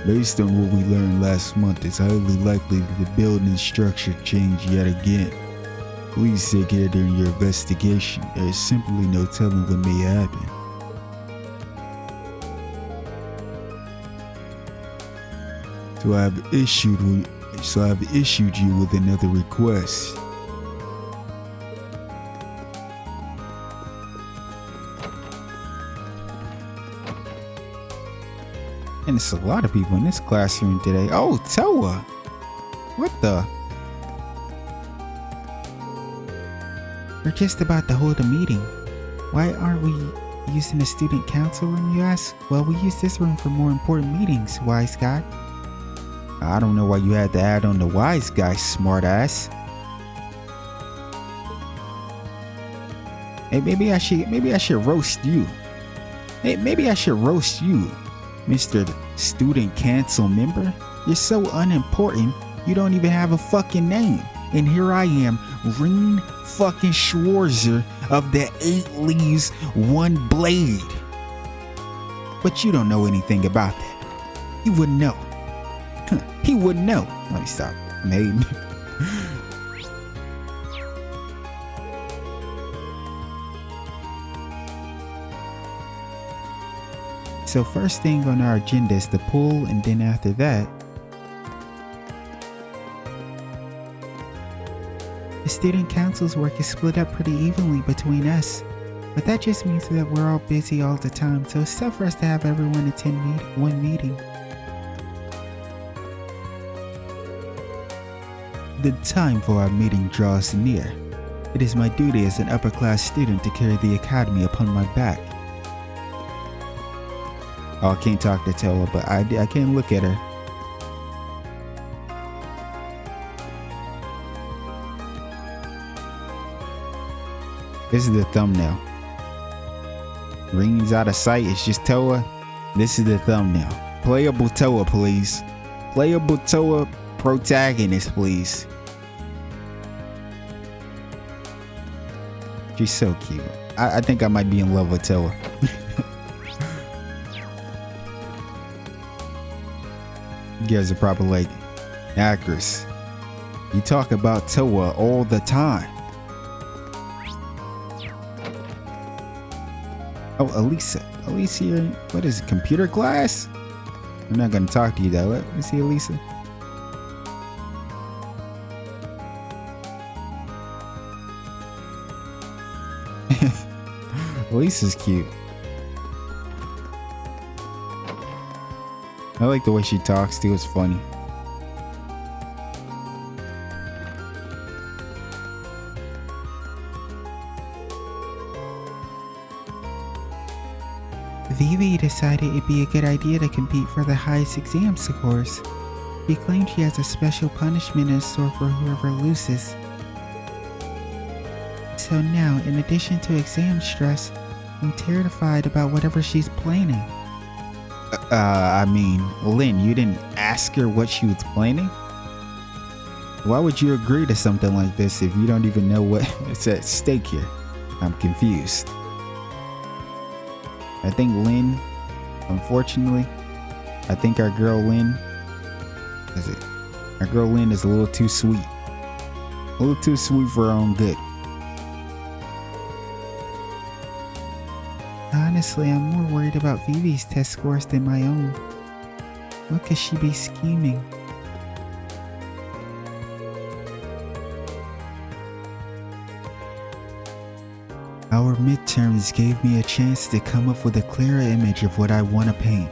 Based on what we learned last month, it's highly likely that the building structure changed yet again. Please take care during your investigation. There is simply no telling what may happen. So I have issued you with another request. And it's a lot of people in this classroom today. Oh, Toa! What the? We're just about to hold a meeting. Why aren't we using the student council room, you ask? Well, we use this room for more important meetings, wise guy. I don't know why you had to add on the wise guy, smartass. Hey, maybe I should roast you. Hey, maybe I should roast you, Mr. Student Council member. You're so unimportant, you don't even have a fucking name. And here I am, Ring fucking Schwarzer of the 8 Leaves, 1 Blade. But you don't know anything about that. You wouldn't know. He wouldn't know. Let me stop. Made. So first thing on our agenda is the pool, and then after that, the student council's work is split up pretty evenly between us. But that just means that we're all busy all the time, so it's tough for us to have everyone attend one meeting. The time for our meeting draws near. It is my duty as an upper-class student to carry the academy upon my back. Oh, I can't talk to Toa, but I can look at her. This is the thumbnail. Ring's out of sight, it's just Toa. This is the thumbnail. Playable Toa, please. Playable Toa protagonist, please. She's so cute. I think I might be in love with Toa. You guys are probably like, actress, you talk about Toa all the time. Oh, Elisa. Elisa, what is it, computer class? I'm not gonna talk to you though. Let me see Elisa. Elisa's cute. I like the way she talks too, it's funny. Vivi decided it'd be a good idea to compete for the highest exam scores. She claimed she has a special punishment in store for whoever loses. So now, in addition to exam stress, I'm terrified about whatever she's planning. I mean, Lynn, you didn't ask her what she was planning? Why would you agree to something like this if you don't even know what is at stake here? I'm confused. I think Lynn Unfortunately, I think our girl Lynn is a little too sweet. A little too sweet for her own good. Honestly, I'm more worried about Vivi's test scores than my own. What could she be scheming? Our midterms gave me a chance to come up with a clearer image of what I want to paint.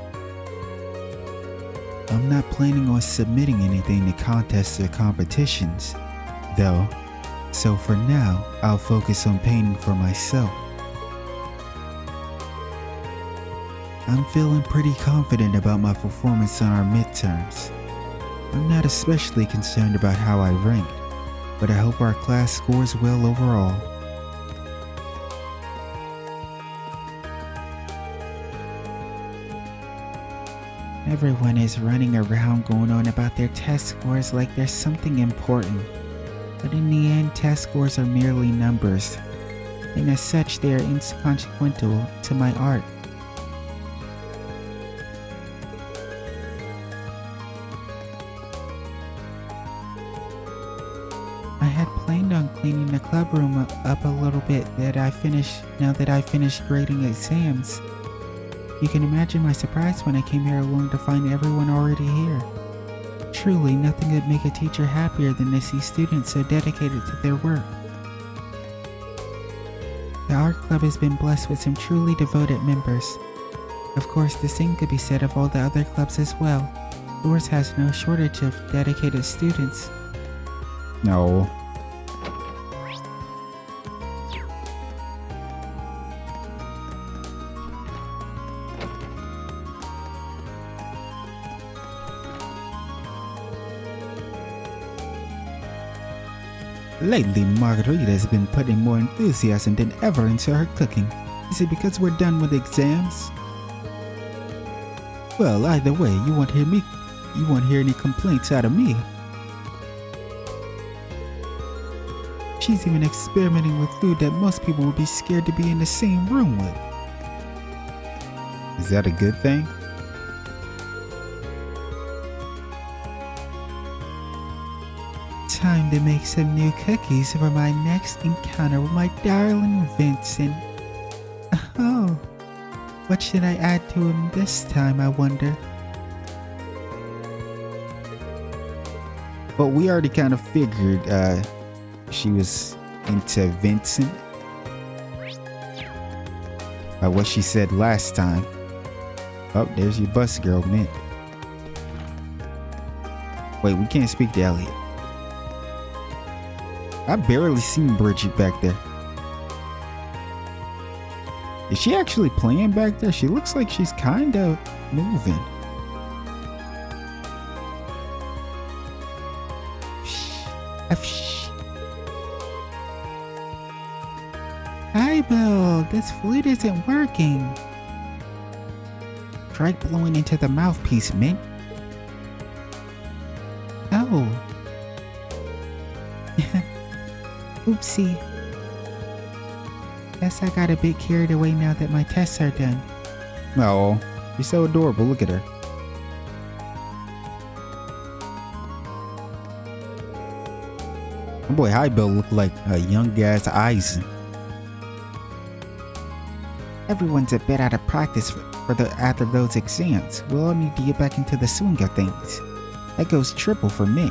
I'm not planning on submitting anything to contests or competitions, though, so for now, I'll focus on painting for myself. I'm feeling pretty confident about my performance on our midterms. I'm not especially concerned about how I ranked, but I hope our class scores well overall. Everyone is running around going on about their test scores like there's something important. But in the end, test scores are merely numbers, and as such they are inconsequential to my art. I had planned on cleaning the club room up a little bit now that I finished grading exams. You can imagine my surprise when I came here alone to find everyone already here. Truly, nothing would make a teacher happier than to see students so dedicated to their work. The art club has been blessed with some truly devoted members. Of course, the same could be said of all the other clubs as well. Yours has no shortage of dedicated students. No. Lately, Margarita has been putting more enthusiasm than ever into her cooking. Is it because we're done with exams? Well, either way, you won't hear any complaints out of me. She's even experimenting with food that most people would be scared to be in the same room with. Is that a good thing? Time to make some new cookies for my next encounter with my darling Vincent. Oh, what should I add to him this time, I wonder? But we already kind of figured she was into Vincent by what she said last time. Oh, there's your bus girl, Mint. Wait, we can't speak to Elliot. I barely seen Bridget back there. Is she actually playing back there? She looks like she's kind of moving. Hi, Bill. This flute isn't working. Try blowing into the mouthpiece, Mint. Oh. Oopsie. Guess I got a bit carried away now that my tests are done. Oh, you're so adorable. Look at her. Oh boy, Hi Bill looked like a young ass Eisen. Everyone's a bit out of practice after those exams. We'll all need to get back into the swing of things. That goes triple for me.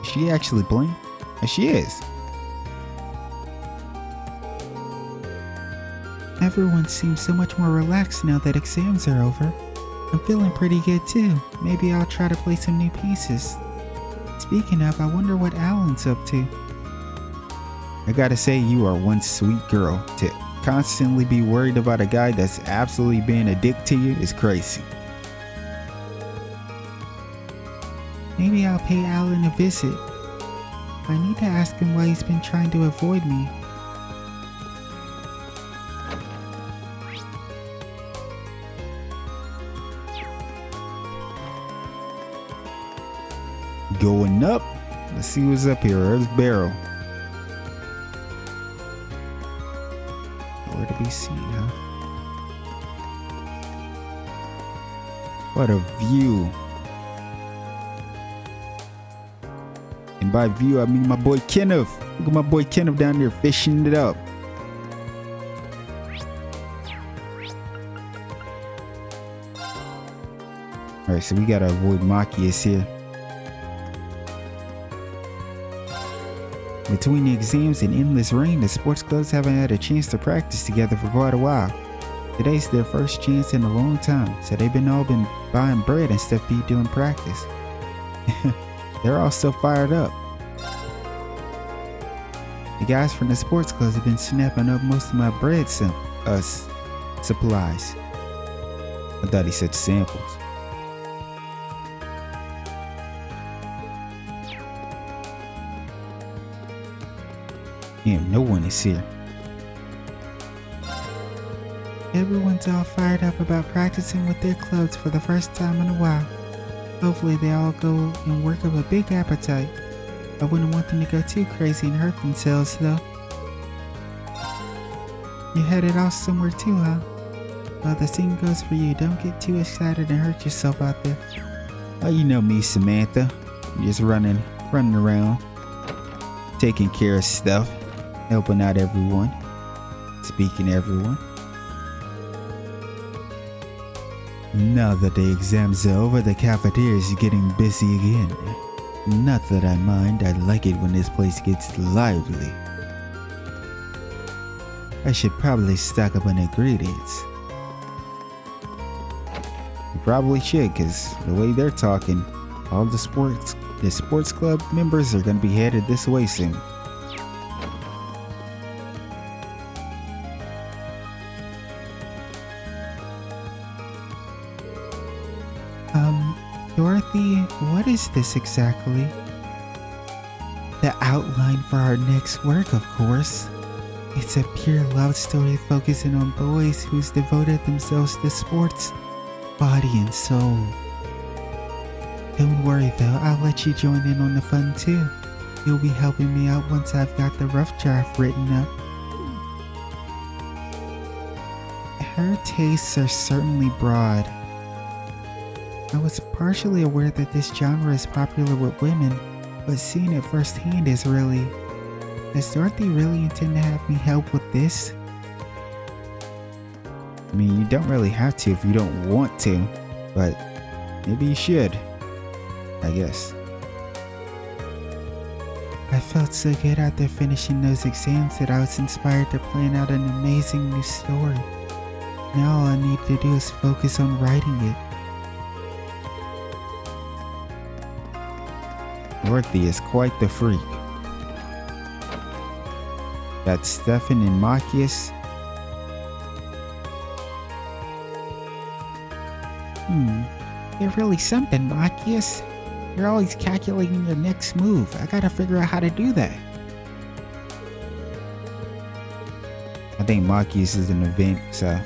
Is she actually playing? And she is. Everyone seems so much more relaxed now that exams are over. I'm feeling pretty good too. Maybe I'll try to play some new pieces. Speaking of, I wonder what Alan's up to. I gotta say, you are one sweet girl. To constantly be worried about a guy that's absolutely being a dick to you is crazy. Maybe I'll pay Alan a visit. I need to ask him why he's been trying to avoid me. Going up. Let's see what's up here. There's Barrel. be seen, huh? What a view. And by view, I mean my boy Kenneth. Look at my boy Kenneth down there fishing it up. Alright, so we gotta avoid Machias here. Between the exams and endless rain, the sports clubs haven't had a chance to practice together for quite a while. Today's their first chance in a long time, so they've all been buying bread and stuff to eat during practice. They're all so fired up. The guys from the sports clubs have been snapping up most of my bread supplies. I thought he said samples. Damn, no one is here. Everyone's all fired up about practicing with their clubs for the first time in a while. Hopefully they all go and work up a big appetite. I wouldn't want them to go too crazy and hurt themselves though. You headed off somewhere too, huh? Well, the same goes for you. Don't get too excited and hurt yourself out there. Oh, you know me, Samantha. I'm just running around, taking care of stuff, helping out everyone, speaking to everyone. Now that the exams are over, the cafeteria is getting busy again. Not that I mind, I like it when this place gets lively. I should probably stock up on ingredients. You probably should, cause the way they're talking, all the sports club members are gonna be headed this way soon. Dorothy, what is this exactly? The outline for our next work, of course. It's a pure love story focusing on boys who's devoted themselves to sports, body and soul. Don't worry though, I'll let you join in on the fun too. You'll be helping me out once I've got the rough draft written up. Her tastes are certainly broad. I was partially aware that this genre is popular with women, but seeing it firsthand is really... Does Dorothy really intend to have me help with this? I mean, you don't really have to if you don't want to, but maybe you should, I guess. I felt so good after finishing those exams that I was inspired to plan out an amazing new story. Now all I need to do is focus on writing it. Dorothy is quite the freak. Got Stefan and Machias. You're really something, Machias. You're always calculating your next move. I gotta figure out how to do that. I think Machias is an event, so...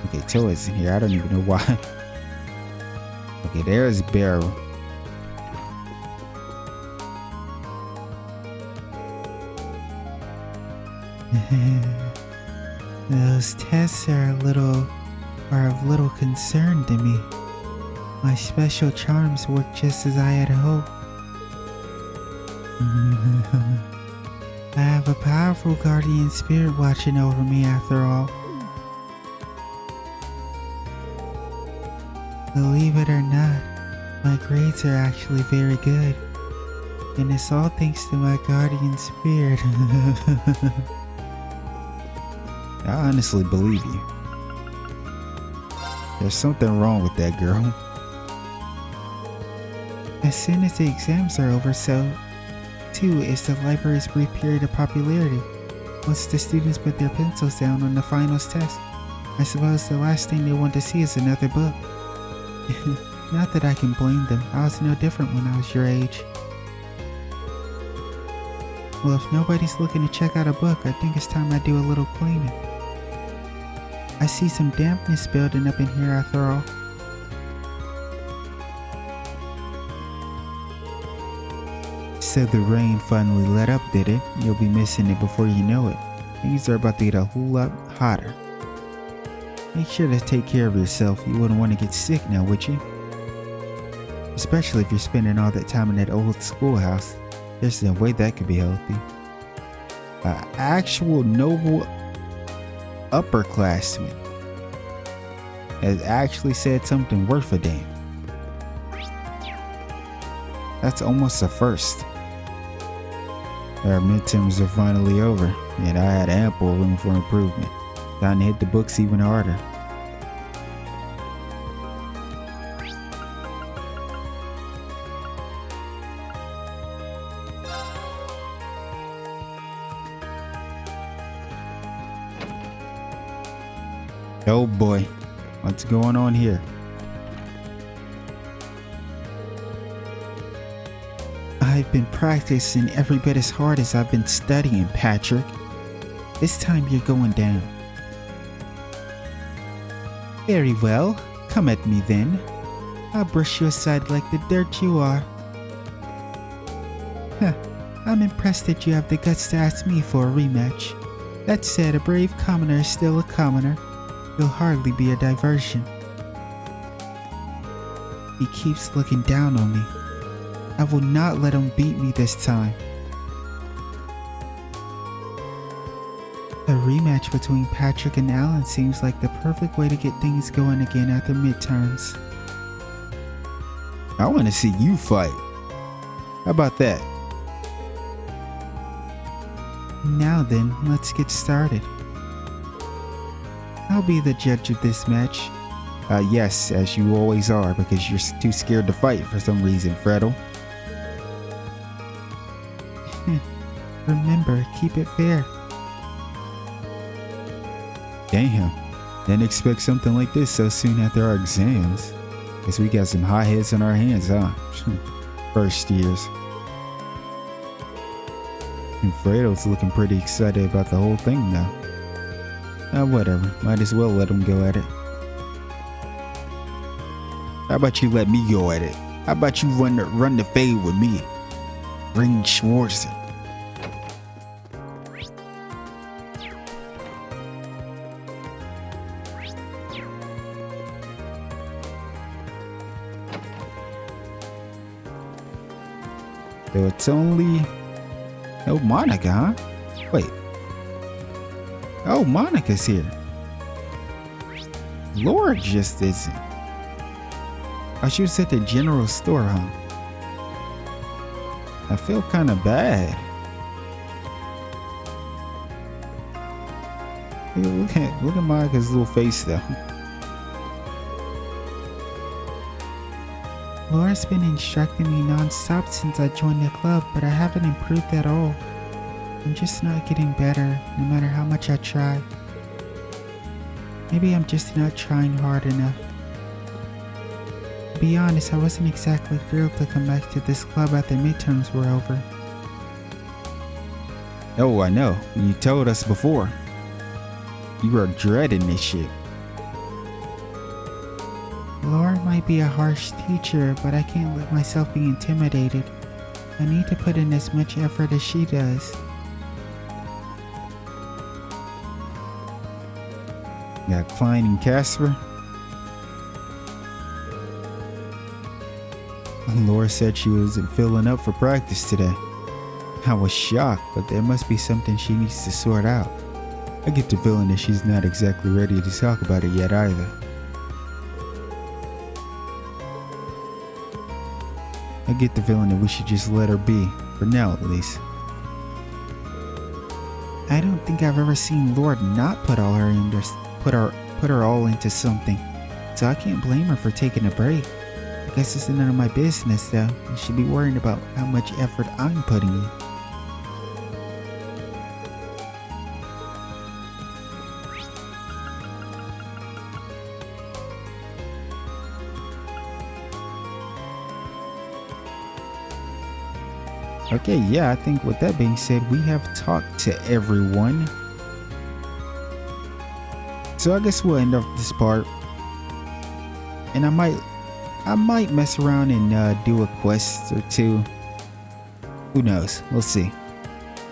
Okay, Toa's in here. I don't even know why. Okay, there's Barrel. Those tests are of little concern to me. My special charms work just as I had hoped. I have a powerful guardian spirit watching over me after all. Believe it or not, my grades are actually very good. And it's all thanks to my guardian spirit. I honestly believe you. There's something wrong with that girl. As soon as the exams are over, so too is the library's brief period of popularity. Once the students put their pencils down on the finals test, I suppose the last thing they want to see is another book. Not that I can blame them, I was no different when I was your age. Well, if nobody's looking to check out a book, I think it's time I do a little cleaning. I see some dampness building up in here after all. So the rain finally let up, did it? You'll be missing it before you know it. Things are about to get a whole lot hotter. Make sure to take care of yourself. You wouldn't want to get sick now, would you? Especially if you're spending all that time in that old schoolhouse. There's no way that could be healthy. An actual noble upperclassman has actually said something worth a damn. That's almost a first. Our midterms are finally over, and I had ample room for improvement. Time to hit the books even harder. Oh boy, what's going on here? I've been practicing every bit as hard as I've been studying, Patrick. This time you're going down. Very well, come at me then. I'll brush you aside like the dirt you are. Huh, I'm impressed that you have the guts to ask me for a rematch. That said, a brave commoner is still a commoner. You'll hardly be a diversion. He keeps looking down on me. I will not let him beat me this time. A rematch between Patrick and Alan seems like the perfect way to get things going again after midterms. I want to see you fight. How about that? Now then, let's get started. I'll be the judge of this match. Yes, as you always are, because you're too scared to fight for some reason, Freddle. Remember, keep it fair. Damn, didn't expect something like this so soon after our exams. Guess we got some hot heads on our hands, huh? First years. And Fredo's looking pretty excited about the whole thing now. Whatever, might as well let him go at it. How about you let me go at it? How about you run the fade with me? Ring Schwarzer. So it's only... Oh, Monica, huh? Wait. Oh, Monica's here. Laura just isn't. Oh, she was at the general store, huh? I feel kind of bad. Look at Monica's little face, though. Laura's been instructing me non-stop since I joined the club, but I haven't improved at all. I'm just not getting better, no matter how much I try. Maybe I'm just not trying hard enough. To be honest, I wasn't exactly thrilled to come back to this club after midterms were over. Oh, I know. You told us before. You were dreading this shit. Laura might be a harsh teacher, but I can't let myself be intimidated. I need to put in as much effort as she does. Got Klein and Casper. Laura said she wasn't feeling up for practice today. I was shocked, but there must be something she needs to sort out. I get the feeling that she's not exactly ready to talk about it yet either. I get the feeling that we should just let her be, for now at least. I don't think I've ever seen Laura not put her all into something, so I can't blame her for taking a break. I guess it's none of my business though. I should be worrying about how much effort I'm putting in. Okay, yeah, I think with that being said, we have talked to everyone. So I guess we'll end off this part. And I might mess around and do a quest or two. Who knows? We'll see.